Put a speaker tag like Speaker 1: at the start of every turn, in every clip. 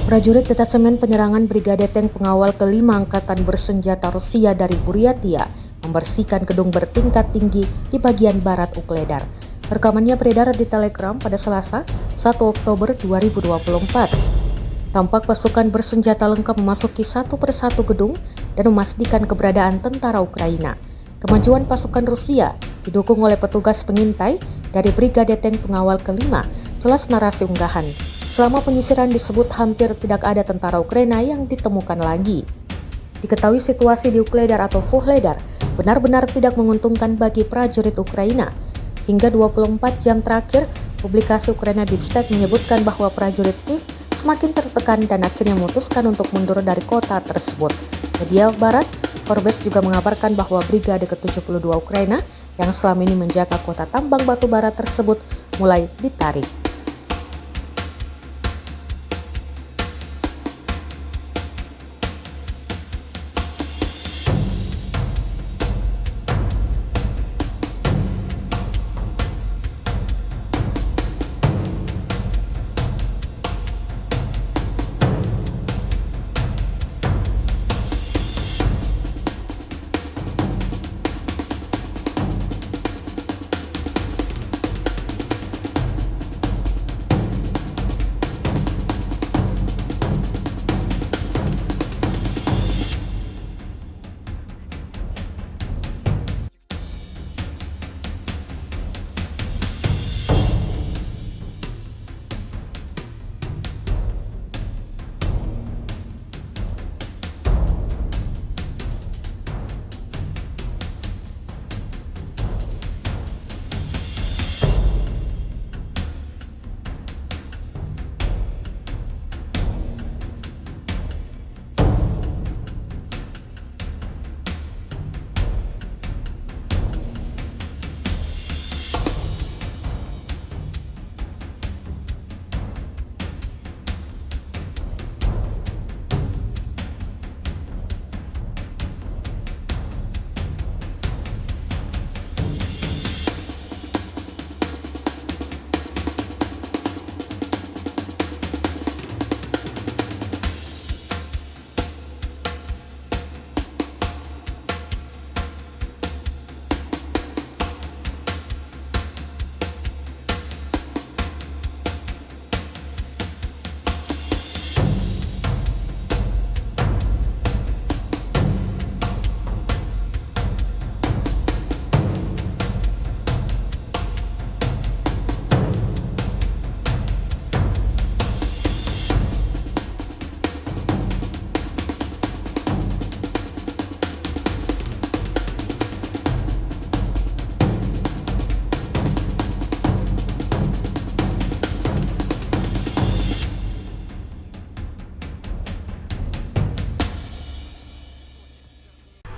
Speaker 1: Prajurit detasemen penyerangan Brigade Tank Pengawal ke-5 Angkatan Bersenjata Rusia dari Buryatia membersihkan gedung bertingkat tinggi di bagian barat Ukledar. Rekamannya beredar di Telegram pada Selasa, 1 Oktober 2024. Tampak pasukan bersenjata lengkap memasuki satu persatu gedung dan memastikan keberadaan tentara Ukraina. Kemajuan pasukan Rusia didukung oleh petugas pengintai dari Brigade Tank Pengawal ke-5, jelas narasi unggahan. Selama penyisiran disebut hampir tidak ada tentara Ukraina yang ditemukan lagi. Diketahui situasi di Ukledar atau Vuhledar benar-benar tidak menguntungkan bagi prajurit Ukraina. Hingga 24 jam terakhir, publikasi Ukraina Deep State menyebutkan bahwa prajurit Kiev semakin tertekan dan akhirnya memutuskan untuk mundur dari kota tersebut. Media Barat, Forbes juga mengabarkan bahwa Brigade ke-72 Ukraina yang selama ini menjaga kota tambang batu bara tersebut mulai ditarik.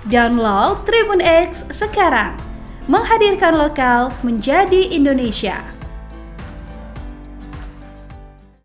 Speaker 2: Download Tribun X sekarang, menghadirkan lokal menjadi Indonesia.